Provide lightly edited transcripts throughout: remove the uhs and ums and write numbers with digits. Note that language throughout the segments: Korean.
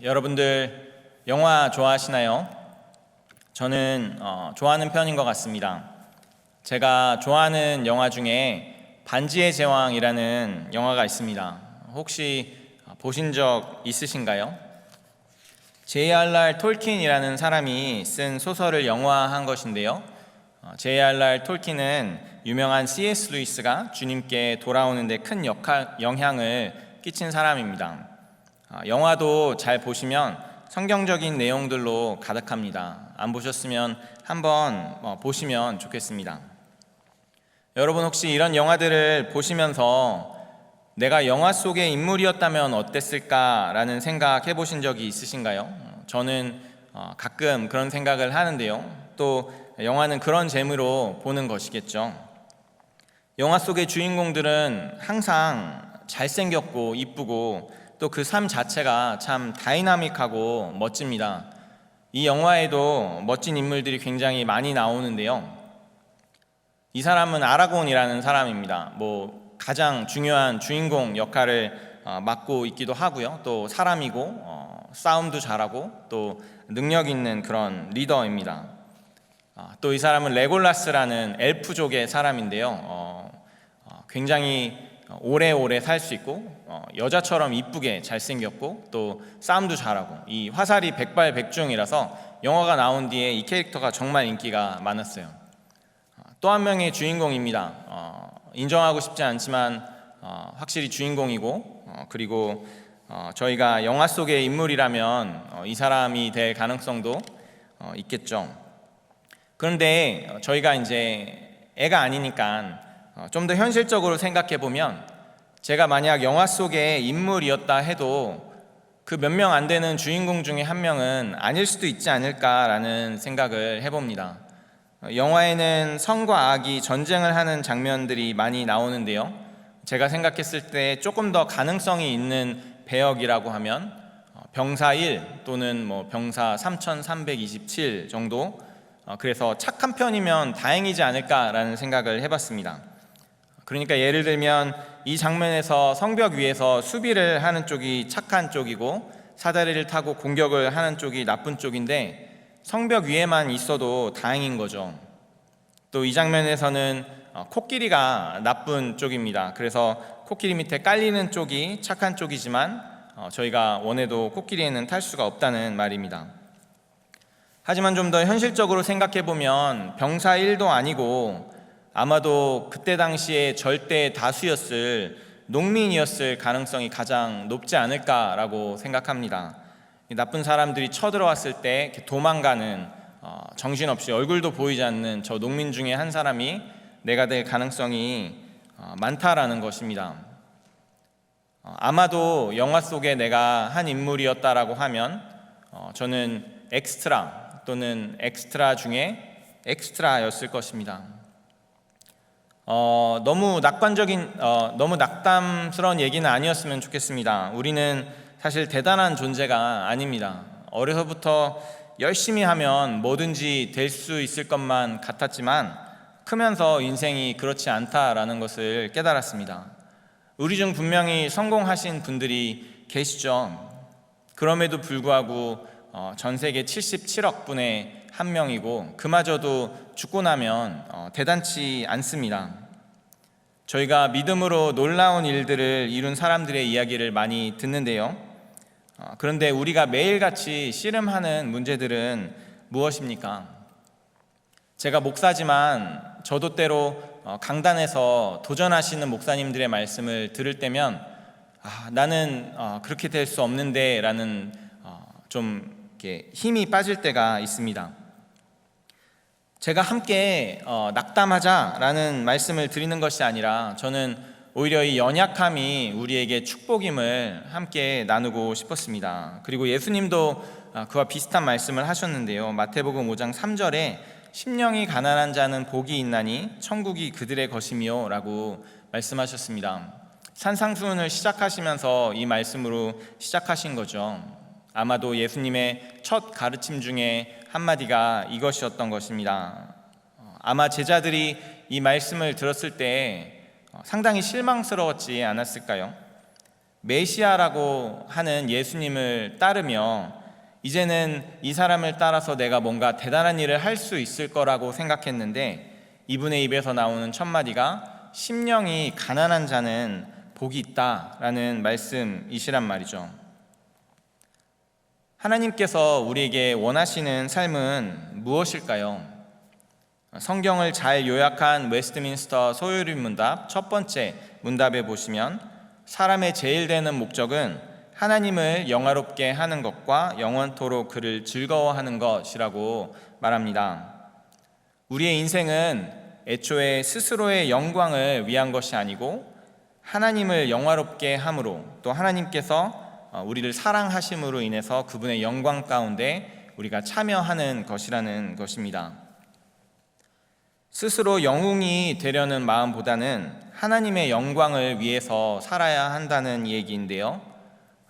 여러분들 영화 좋아하시나요? 저는 좋아하는 편인 것 같습니다. 제가 좋아하는 영화 중에 반지의 제왕이라는 영화가 있습니다. 혹시 보신 적 있으신가요? J.R.R. 톨킨이라는 사람이 쓴 소설을 영화한 것인데요. J.R.R. 톨킨은 유명한 C.S. 루이스가 주님께 돌아오는 데 큰 영향을 끼친 사람입니다. 영화도 잘 보시면 성경적인 내용들로 가득합니다. 안 보셨으면 한번 보시면 좋겠습니다. 여러분 혹시 이런 영화들을 보시면서 내가 영화 속의 인물이었다면 어땠을까라는 생각 해보신 적이 있으신가요? 저는 가끔 그런 생각을 하는데요. 또 영화는 그런 재미로 보는 것이겠죠. 영화 속의 주인공들은 항상 잘생겼고 이쁘고 또 그 삶 자체가 참 다이나믹하고 멋집니다. 이 영화에도 멋진 인물들이 굉장히 많이 나오는데요. 이 사람은 아라곤이라는 사람입니다. 가장 중요한 주인공 역할을 맡고 있기도 하고요. 또 사람이고 싸움도 잘하고 또 능력 있는 그런 리더입니다. 또 이 사람은 레골라스라는 엘프족의 사람인데요. 굉장히 오래오래 살 수 있고 여자처럼 이쁘게 잘생겼고 또 싸움도 잘하고 이 화살이 백발백중이라서 영화가 나온 뒤에 이 캐릭터가 정말 인기가 많았어요. 또 한 명의 주인공입니다. 인정하고 싶지 않지만 확실히 주인공이고 그리고 저희가 영화 속의 인물이라면 이 사람이 될 가능성도 있겠죠. 그런데 저희가 이제 애가 아니니까 좀 더 현실적으로 생각해 보면 제가 만약 영화 속의 인물이었다 해도 그 몇 명 안 되는 주인공 중에 한 명은 아닐 수도 있지 않을까라는 생각을 해봅니다. 영화에는 성과 악이 전쟁을 하는 장면들이 많이 나오는데요. 제가 생각했을 때 조금 더 가능성이 있는 배역이라고 하면 병사 1 또는 병사 3327 정도, 그래서 착한 편이면 다행이지 않을까라는 생각을 해봤습니다. 그러니까 예를 들면 이 장면에서 성벽 위에서 수비를 하는 쪽이 착한 쪽이고 사다리를 타고 공격을 하는 쪽이 나쁜 쪽인데 성벽 위에만 있어도 다행인 거죠. 또 이 장면에서는 코끼리가 나쁜 쪽입니다. 그래서 코끼리 밑에 깔리는 쪽이 착한 쪽이지만 저희가 원해도 코끼리에는 탈 수가 없다는 말입니다. 하지만 좀 더 현실적으로 생각해 보면 병사 1도 아니고 아마도 그때 당시에 절대 다수였을 농민이었을 가능성이 가장 높지 않을까라고 생각합니다. 나쁜 사람들이 쳐들어왔을 때 도망가는 정신없이 얼굴도 보이지 않는 저 농민 중에 한 사람이 내가 될 가능성이 많다라는 것입니다. 아마도 영화 속에 내가 한 인물이었다라고 하면 저는 엑스트라 또는 엑스트라 중에 엑스트라였을 것입니다. 너무 낙담스러운 얘기는 아니었으면 좋겠습니다. 우리는 사실 대단한 존재가 아닙니다. 어려서부터 열심히 하면 뭐든지 될 수 있을 것만 같았지만 크면서 인생이 그렇지 않다라는 것을 깨달았습니다. 우리 중 분명히 성공하신 분들이 계시죠. 그럼에도 불구하고 전 세계 77억 분의 한 명이고 그마저도 죽고 나면 대단치 않습니다. 저희가 믿음으로 놀라운 일들을 이룬 사람들의 이야기를 많이 듣는데요. 그런데 우리가 매일같이 씨름하는 문제들은 무엇입니까? 제가 목사지만 저도 때로 강단에서 도전하시는 목사님들의 말씀을 들을 때면 나는 그렇게 될 수 없는데 라는 좀 이렇게 힘이 빠질 때가 있습니다. 제가 함께 낙담하자라는 말씀을 드리는 것이 아니라 저는 오히려 이 연약함이 우리에게 축복임을 함께 나누고 싶었습니다. 그리고 예수님도 그와 비슷한 말씀을 하셨는데요. 마태복음 5장 3절에 심령이 가난한 자는 복이 있나니 천국이 그들의 것이며 라고 말씀하셨습니다. 산상수훈을 시작하시면서 이 말씀으로 시작하신 거죠. 아마도 예수님의 첫 가르침 중에 한마디가 이것이었던 것입니다. 아마 제자들이 이 말씀을 들었을 때 상당히 실망스러웠지 않았을까요? 메시아라고 하는 예수님을 따르며 이제는 이 사람을 따라서 내가 뭔가 대단한 일을 할 수 있을 거라고 생각했는데 이분의 입에서 나오는 첫 마디가 심령이 가난한 자는 복이 있다라는 말씀이시란 말이죠. 하나님께서 우리에게 원하시는 삶은 무엇일까요? 성경을 잘 요약한 웨스트민스터 소요리 문답 첫 번째 문답에 보시면 사람의 제일 되는 목적은 하나님을 영화롭게 하는 것과 영원토록 그를 즐거워하는 것이라고 말합니다. 우리의 인생은 애초에 스스로의 영광을 위한 것이 아니고 하나님을 영화롭게 함으로 또 하나님께서 우리를 사랑하심으로 인해서 그분의 영광 가운데 우리가 참여하는 것이라는 것입니다. 스스로 영웅이 되려는 마음보다는 하나님의 영광을 위해서 살아야 한다는 얘기인데요.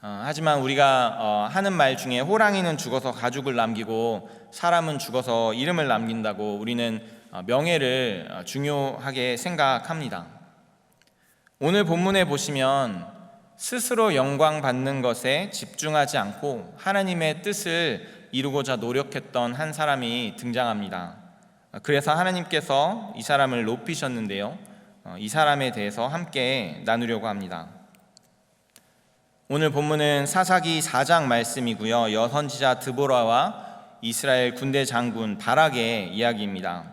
하지만 우리가 하는 말 중에 호랑이는 죽어서 가죽을 남기고 사람은 죽어서 이름을 남긴다고 우리는 명예를 중요하게 생각합니다. 오늘 본문에 보시면 스스로 영광 받는 것에 집중하지 않고 하나님의 뜻을 이루고자 노력했던 한 사람이 등장합니다. 그래서 하나님께서 이 사람을 높이셨는데요. 이 사람에 대해서 함께 나누려고 합니다. 오늘 본문은 사사기 4장 말씀이고요. 여선지자 드보라와 이스라엘 군대 장군 바락의 이야기입니다.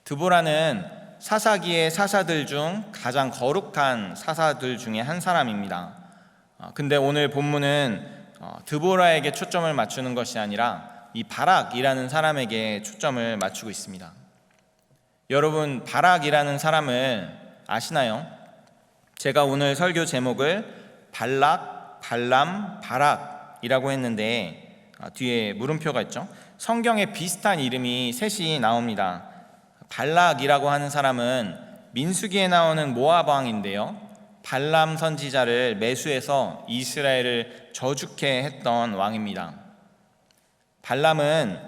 드보라는 사사기의 사사들 중 가장 거룩한 사사들 중에 한 사람입니다. 근데 오늘 본문은 드보라에게 초점을 맞추는 것이 아니라 이 바락이라는 사람에게 초점을 맞추고 있습니다. 여러분, 바락이라는 사람을 아시나요? 제가 오늘 설교 제목을 발락, 발람, 바락이라고 했는데 뒤에 물음표가 있죠. 성경에 비슷한 이름이 셋이 나옵니다. 발락이라고 하는 사람은 민수기에 나오는 모압 왕인데요. 발람 선지자를 매수해서 이스라엘을 저주케 했던 왕입니다. 발람은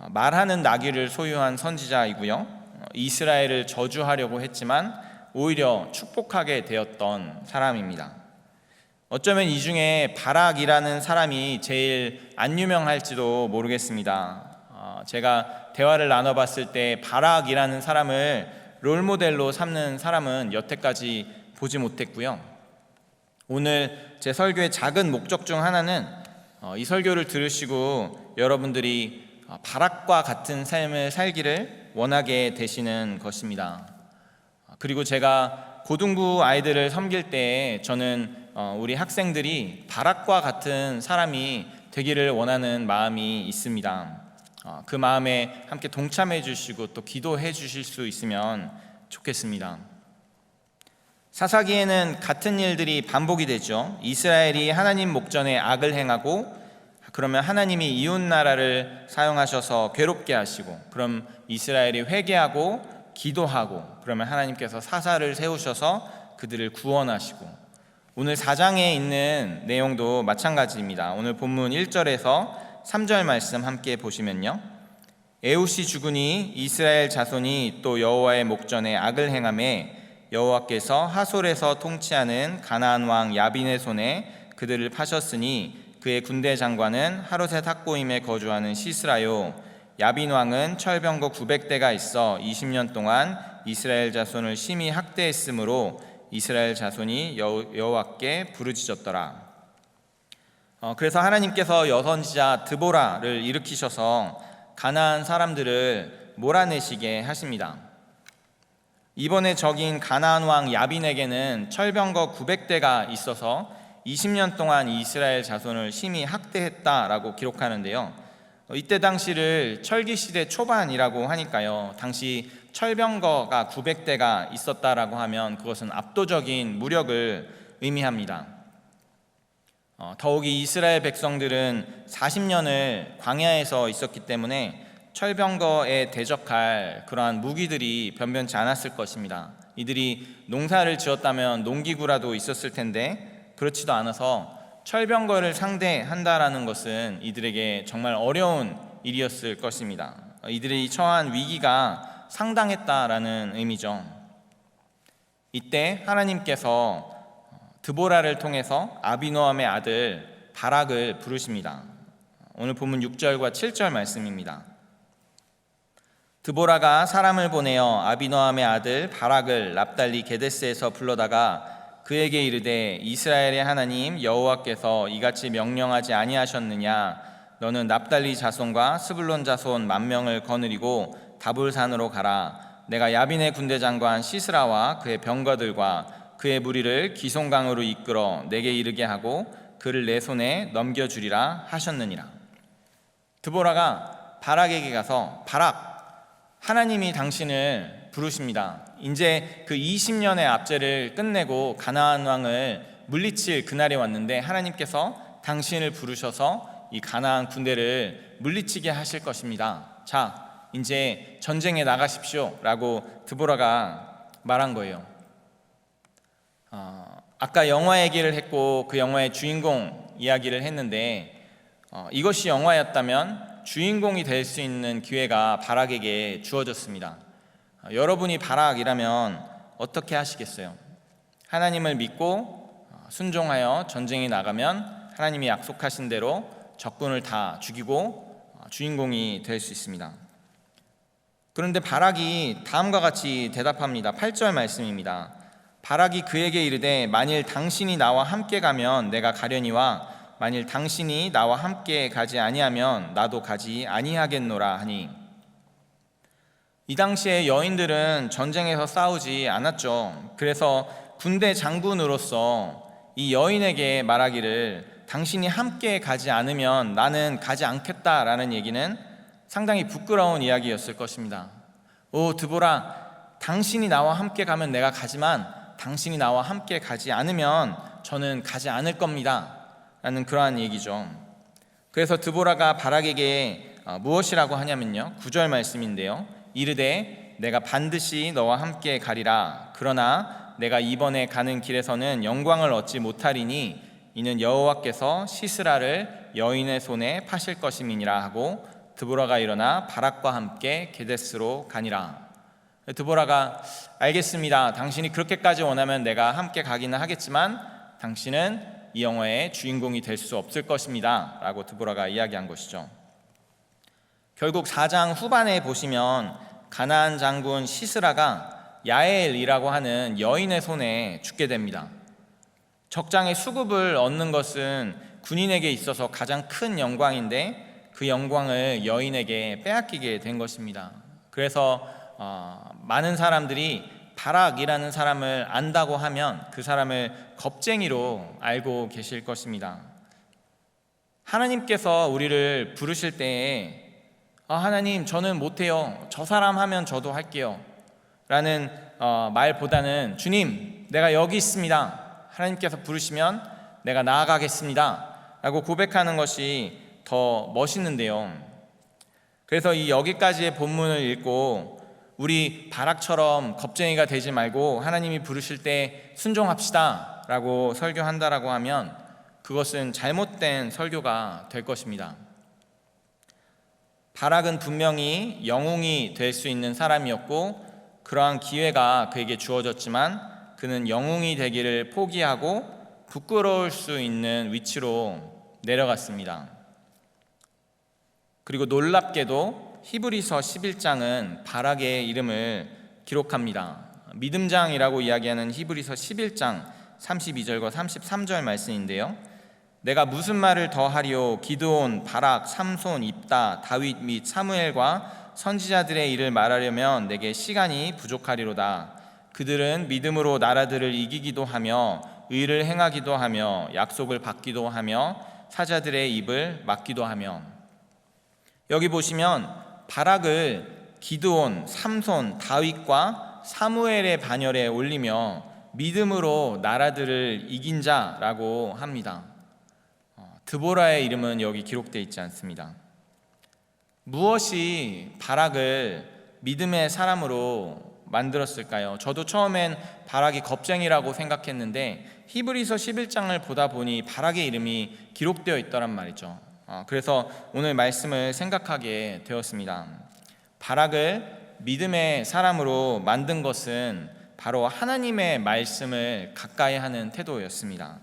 말하는 나귀를 소유한 선지자이고요. 이스라엘을 저주하려고 했지만 오히려 축복하게 되었던 사람입니다. 어쩌면 이 중에 바락이라는 사람이 제일 안 유명할지도 모르겠습니다. 제가 대화를 나눠봤을 때 바락이라는 사람을 롤모델로 삼는 사람은 여태까지 보지 못했고요. 오늘 제 설교의 작은 목적 중 하나는 이 설교를 들으시고 여러분들이 바락과 같은 삶을 살기를 원하게 되시는 것입니다. 그리고 제가 고등부 아이들을 섬길 때 저는 우리 학생들이 바락과 같은 사람이 되기를 원하는 마음이 있습니다. 그 마음에 함께 동참해 주시고 또 기도해 주실 수 있으면 좋겠습니다. 사사기에는 같은 일들이 반복이 되죠. 이스라엘이 하나님 목전에 악을 행하고 그러면 하나님이 이웃 나라를 사용하셔서 괴롭게 하시고 그럼 이스라엘이 회개하고 기도하고 그러면 하나님께서 사사를 세우셔서 그들을 구원하시고 오늘 4장에 있는 내용도 마찬가지입니다. 오늘 본문 1절에서 3절 말씀 함께 보시면요. 에훗이 죽으니 이스라엘 자손이 또 여호와의 목전에 악을 행하매 여호와께서 하솔에서 통치하는 가나안 왕 야빈의 손에 그들을 파셨으니 그의 군대 장관은 하롯의 탁고임에 거주하는 시스라요. 야빈 왕은 철병거 900대가 있어 20년 동안 이스라엘 자손을 심히 학대했으므로 이스라엘 자손이 여호와께 부르짖었더라. 그래서 하나님께서 여선지자 드보라를 일으키셔서 가나안 사람들을 몰아내시게 하십니다. 이번에 적인 가나안 왕 야빈에게는 철병거 900대가 있어서 20년 동안 이스라엘 자손을 심히 학대했다라고 기록하는데요. 이때 당시를 철기시대 초반이라고 하니까요. 당시 철병거가 900대가 있었다라고 하면 그것은 압도적인 무력을 의미합니다. 더욱이 이스라엘 백성들은 40년을 광야에서 있었기 때문에 철병거에 대적할 그러한 무기들이 변변치 않았을 것입니다. 이들이 농사를 지었다면 농기구라도 있었을 텐데 그렇지도 않아서 철병거를 상대한다라는 것은 이들에게 정말 어려운 일이었을 것입니다. 이들이 처한 위기가 상당했다라는 의미죠. 이때 하나님께서 드보라를 통해서 아비노함의 아들 바락을 부르십니다. 오늘 본문 6절과 7절 말씀입니다. 드보라가 사람을 보내어 아비노함의 아들 바락을 납달리 게데스에서 불러다가 그에게 이르되 이스라엘의 하나님 여호와께서 이같이 명령하지 아니하셨느냐? 너는 납달리 자손과 스불론 자손 10,000명을 거느리고 다볼산으로 가라. 내가 야빈의 군대 장관 시스라와 그의 병거들과 그의 무리를 기송강으로 이끌어 내게 이르게 하고 그를 내 손에 넘겨주리라 하셨느니라. 드보라가 바락에게 가서 바락, 하나님이 당신을 부르십니다. 이제 그 20년의 압제를 끝내고 가나안 왕을 물리칠 그날이 왔는데 하나님께서 당신을 부르셔서 이 가나안 군대를 물리치게 하실 것입니다. 자, 이제 전쟁에 나가십시오 라고 드보라가 말한 거예요. 아까 영화 얘기를 했고 그 영화의 주인공 이야기를 했는데 이것이 영화였다면 주인공이 될 수 있는 기회가 바락에게 주어졌습니다. 여러분이 바락이라면 어떻게 하시겠어요? 하나님을 믿고 순종하여 전쟁에 나가면 하나님이 약속하신 대로 적군을 다 죽이고 주인공이 될 수 있습니다. 그런데 바락이 다음과 같이 대답합니다. 8절 말씀입니다. 바락이 그에게 이르되 만일 당신이 나와 함께 가면 내가 가려니와 만일 당신이 나와 함께 가지 아니하면 나도 가지 아니하겠노라 하니, 이 당시에 여인들은 전쟁에서 싸우지 않았죠. 그래서 군대 장군으로서 이 여인에게 말하기를 당신이 함께 가지 않으면 나는 가지 않겠다라는 얘기는 상당히 부끄러운 이야기였을 것입니다. 오 드보라, 당신이 나와 함께 가면 내가 가지만 당신이 나와 함께 가지 않으면 저는 가지 않을 겁니다 라는 그러한 얘기죠. 그래서 드보라가 바락에게 무엇이라고 하냐면요, 9절 말씀인데요, 이르되 내가 반드시 너와 함께 가리라. 그러나 내가 이번에 가는 길에서는 영광을 얻지 못하리니 이는 여호와께서 시스라를 여인의 손에 파실 것임이니라 하고 드보라가 일어나 바락과 함께 게데스로 가니라. 드보라가 알겠습니다. 당신이 그렇게까지 원하면 내가 함께 가기는 하겠지만 당신은 이 영화의 주인공이 될 수 없을 것입니다 라고 드보라가 이야기한 것이죠. 결국 4장 후반에 보시면 가나안 장군 시스라가 야엘이라고 하는 여인의 손에 죽게 됩니다. 적장의 수급을 얻는 것은 군인에게 있어서 가장 큰 영광인데 그 영광을 여인에게 빼앗기게 된 것입니다. 그래서 많은 사람들이 바락이라는 사람을 안다고 하면 그 사람을 겁쟁이로 알고 계실 것입니다. 하나님께서 우리를 부르실 때에 하나님 저는 못해요, 저 사람 하면 저도 할게요 라는 말보다는 주님 내가 여기 있습니다, 하나님께서 부르시면 내가 나아가겠습니다 라고 고백하는 것이 더 멋있는데요. 그래서 이 여기까지의 본문을 읽고 우리 바락처럼 겁쟁이가 되지 말고 하나님이 부르실 때 순종합시다 라고 설교한다라고 하면 그것은 잘못된 설교가 될 것입니다. 바락은 분명히 영웅이 될 수 있는 사람이었고 그러한 기회가 그에게 주어졌지만 그는 영웅이 되기를 포기하고 부끄러울 수 있는 위치로 내려갔습니다. 그리고 놀랍게도 히브리서 11장은 바락의 이름을 기록합니다. 믿음장이라고 이야기하는 히브리서 11장 32절과 33절 말씀인데요, 내가 무슨 말을 더 하리요? 기드온, 바락, 삼손, 입다, 다윗 및 사무엘과 선지자들의 일을 말하려면 내게 시간이 부족하리로다. 그들은 믿음으로 나라들을 이기기도 하며 의를 행하기도 하며 약속을 받기도 하며 사자들의 입을 막기도 하며. 여기 보시면 바락을 기드온, 삼손, 다윗과 사무엘의 반열에 올리며 믿음으로 나라들을 이긴 자라고 합니다. 드보라의 이름은 여기 기록되어 있지 않습니다. 무엇이 바락을 믿음의 사람으로 만들었을까요? 저도 처음엔 바락이 겁쟁이라고 생각했는데 히브리서 11장을 보다 보니 바락의 이름이 기록되어 있더란 말이죠. 그래서 오늘 말씀을 생각하게 되었습니다. 바락을 믿음의 사람으로 만든 것은 바로 하나님의 말씀을 가까이 하는 태도였습니다.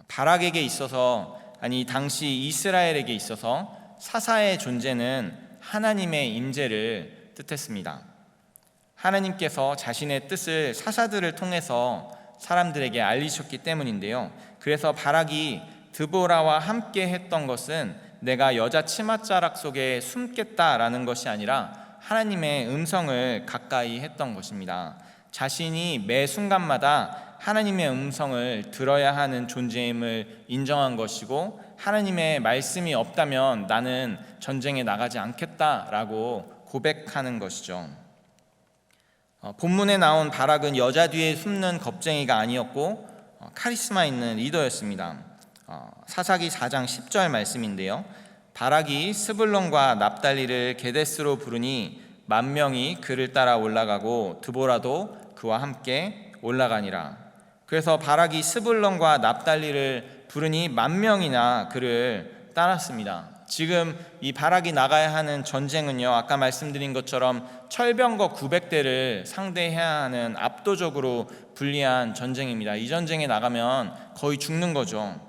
바락에게 있어서, 아니 당시 이스라엘에게 있어서 사사의 존재는 하나님의 임재를 뜻했습니다. 하나님께서 자신의 뜻을 사사들을 통해서 사람들에게 알리셨기 때문인데요. 그래서 바락이 드보라와 함께 했던 것은 내가 여자 치맛자락 속에 숨겠다라는 것이 아니라 하나님의 음성을 가까이 했던 것입니다. 자신이 매 순간마다 하나님의 음성을 들어야 하는 존재임을 인정한 것이고, 하나님의 말씀이 없다면 나는 전쟁에 나가지 않겠다라고 고백하는 것이죠. 본문에 나온 바락은 여자 뒤에 숨는 겁쟁이가 아니었고 카리스마 있는 리더였습니다. 사사기 4장 10절 말씀인데요. 바락이 스불론과 납달리를 게데스로 부르니 10,000명이 그를 따라 올라가고 드보라도 그와 함께 올라가니라. 그래서 바락이 스불론과 납달리를 부르니 10,000명이나 그를 따랐습니다. 지금 이 바락이 나가야 하는 전쟁은요, 아까 말씀드린 것처럼 철병거 900대를 상대해야 하는 압도적으로 불리한 전쟁입니다. 이 전쟁에 나가면 거의 죽는 거죠.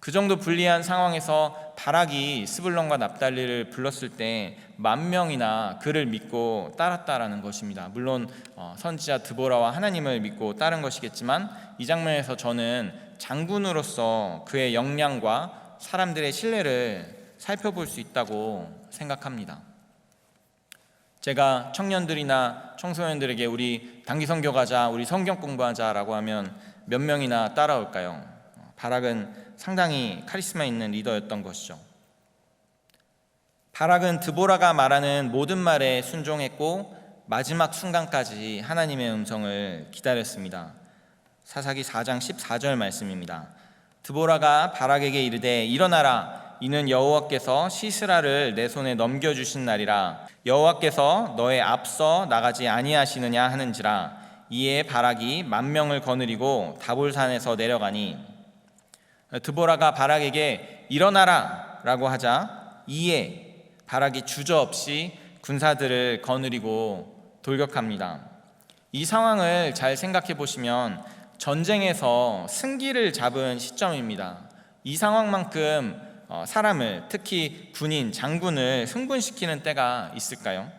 그 정도 불리한 상황에서 바락이 스불론과 납달리를 불렀을 때 10,000명이나 그를 믿고 따랐다라는 것입니다. 물론 선지자 드보라와 하나님을 믿고 따른 것이겠지만, 이 장면에서 저는 장군으로서 그의 역량과 사람들의 신뢰를 살펴볼 수 있다고 생각합니다. 제가 청년들이나 청소년들에게 우리 단기 선교 가자, 우리 성경 공부하자라고 하면 몇 명이나 따라올까요? 바락은 상당히 카리스마 있는 리더였던 것이죠. 바락은 드보라가 말하는 모든 말에 순종했고 마지막 순간까지 하나님의 음성을 기다렸습니다. 사사기 4장 14절 말씀입니다. 드보라가 바락에게 이르되 일어나라, 이는 여호와께서 시스라를 내 손에 넘겨주신 날이라. 여호와께서 너의 앞서 나가지 아니하시느냐 하는지라. 이에 바락이 10,000명을 거느리고 다볼산에서 내려가니, 드보라가 바락에게 일어나라 라고 하자 이에 바락이 주저없이 군사들을 거느리고 돌격합니다. 이 상황을 잘 생각해 보시면 전쟁에서 승기를 잡은 시점입니다. 이 상황만큼 사람을, 특히 군인, 장군을 흥분시키는 때가 있을까요?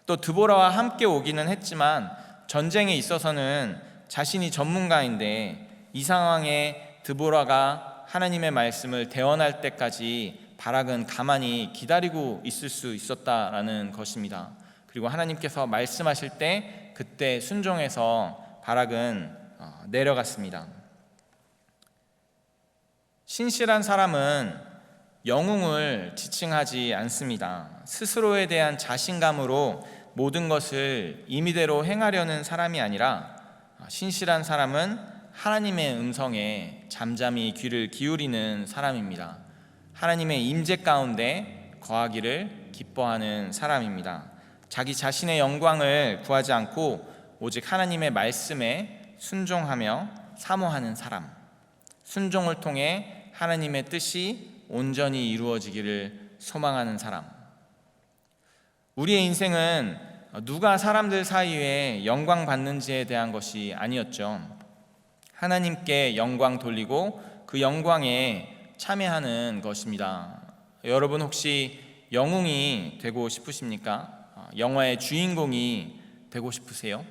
또 드보라와 함께 오기는 했지만 전쟁에 있어서는 자신이 전문가인데, 이 상황에 드보라가 하나님의 말씀을 대언할 때까지 바락은 가만히 기다리고 있을 수 있었다라는 것입니다. 그리고 하나님께서 말씀하실 때 그때 순종해서 바락은 내려갔습니다. 신실한 사람은 영웅을 지칭하지 않습니다. 스스로에 대한 자신감으로 모든 것을 임의대로 행하려는 사람이 아니라, 신실한 사람은 하나님의 음성에 잠잠히 귀를 기울이는 사람입니다. 하나님의 임재 가운데 거하기를 기뻐하는 사람입니다. 자기 자신의 영광을 구하지 않고 오직 하나님의 말씀에 순종하며 사모하는 사람, 순종을 통해 하나님의 뜻이 온전히 이루어지기를 소망하는 사람. 우리의 인생은 누가 사람들 사이에 영광 받는지에 대한 것이 아니었죠. 하나님께 영광 돌리고 그 영광에 참여하는 것입니다. 여러분 혹시 영웅이 되고 싶으십니까? 영화의 주인공이 되고 싶으세요?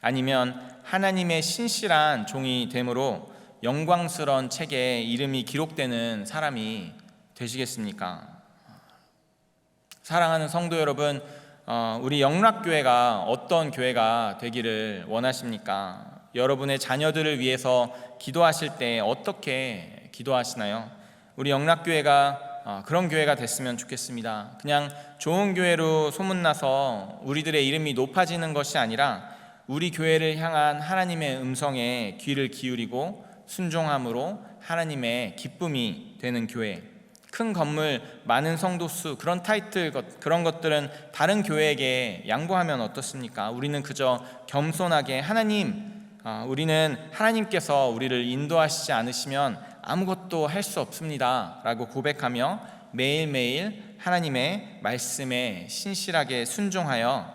아니면 하나님의 신실한 종이 됨으로 영광스러운 책에 이름이 기록되는 사람이 되시겠습니까? 사랑하는 성도 여러분, 우리 영락교회가 어떤 교회가 되기를 원하십니까? 여러분의 자녀들을 위해서 기도하실 때 어떻게 기도하시나요? 우리 영락교회가 그런 교회가 됐으면 좋겠습니다. 그냥 좋은 교회로 소문나서 우리들의 이름이 높아지는 것이 아니라, 우리 교회를 향한 하나님의 음성에 귀를 기울이고 순종함으로 하나님의 기쁨이 되는 교회. 큰 건물, 많은 성도수, 그런 타이틀, 그런 것들은 다른 교회에게 양보하면 어떻습니까? 우리는 그저 겸손하게 우리는 하나님께서 우리를 인도하시지 않으시면 아무것도 할 수 없습니다 라고 고백하며 매일매일 하나님의 말씀에 신실하게 순종하여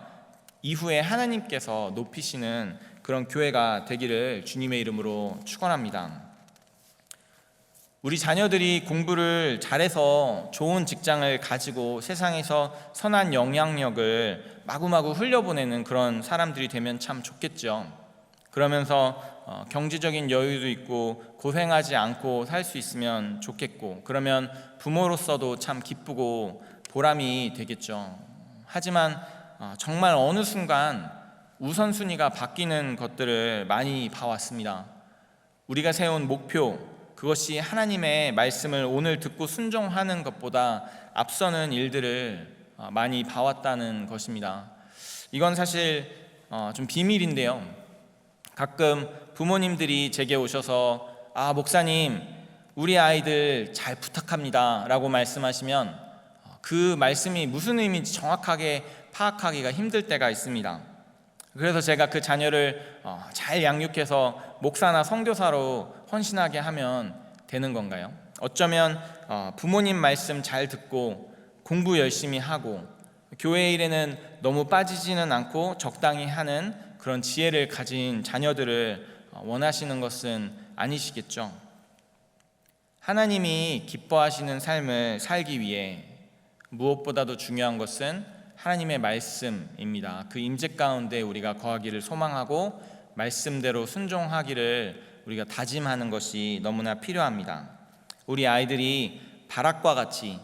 이후에 하나님께서 높이시는 그런 교회가 되기를 주님의 이름으로 축원합니다. 우리 자녀들이 공부를 잘해서 좋은 직장을 가지고 세상에서 선한 영향력을 마구마구 흘려보내는 그런 사람들이 되면 참 좋겠죠. 그러면서 경제적인 여유도 있고 고생하지 않고 살 수 있으면 좋겠고, 그러면 부모로서도 참 기쁘고 보람이 되겠죠. 하지만 정말 어느 순간 우선순위가 바뀌는 것들을 많이 봐왔습니다. 우리가 세운 목표, 그것이 하나님의 말씀을 오늘 듣고 순종하는 것보다 앞서는 일들을 많이 봐왔다는 것입니다. 이건 사실 좀 비밀인데요. 가끔 부모님들이 제게 오셔서 목사님, 우리 아이들 잘 부탁합니다 라고 말씀하시면 그 말씀이 무슨 의미인지 정확하게 파악하기가 힘들 때가 있습니다. 그래서 제가 그 자녀를 잘 양육해서 목사나 선교사로 헌신하게 하면 되는 건가요? 어쩌면 부모님 말씀 잘 듣고 공부 열심히 하고 교회 일에는 너무 빠지지는 않고 적당히 하는 그런 지혜를 가진 자녀들을 원하시는 것은 아니시겠죠? 하나님이 기뻐하시는 삶을 살기 위해 무엇보다도 중요한 것은 하나님의 말씀입니다. 그 임재 가운데 우리가 거하기를 소망하고 말씀대로 순종하기를 우리가 다짐하는 것이 너무나 필요합니다. 우리 아이들이 바락과 같이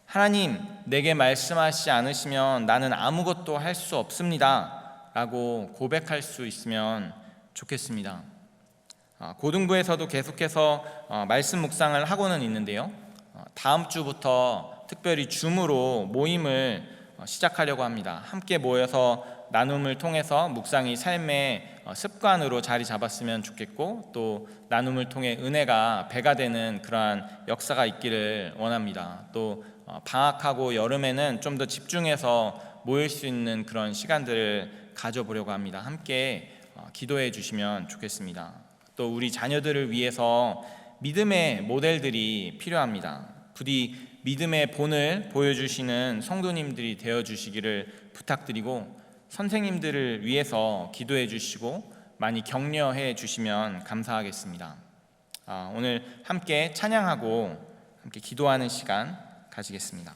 하나님, 내게 말씀하시지 않으시면 나는 아무것도 할 수 없습니다 라고 고백할 수 있으면 좋겠습니다. 고등부에서도 계속해서 말씀 묵상을 하고는 있는데요, 다음 주부터 특별히 줌으로 모임을 시작하려고 합니다. 함께 모여서 나눔을 통해서 묵상이 삶의 습관으로 자리 잡았으면 좋겠고, 또 나눔을 통해 은혜가 배가 되는 그러한 역사가 있기를 원합니다. 또 방학하고 여름에는 좀 더 집중해서 모일 수 있는 그런 시간들을 가져보려고 합니다. 함께 기도해 주시면 좋겠습니다. 또 우리 자녀들을 위해서 믿음의 모델들이 필요합니다. 부디 믿음의 본을 보여주시는 성도님들이 되어주시기를 부탁드리고, 선생님들을 위해서 기도해 주시고 많이 격려해 주시면 감사하겠습니다. 오늘 함께 찬양하고 함께 기도하는 시간 가지겠습니다.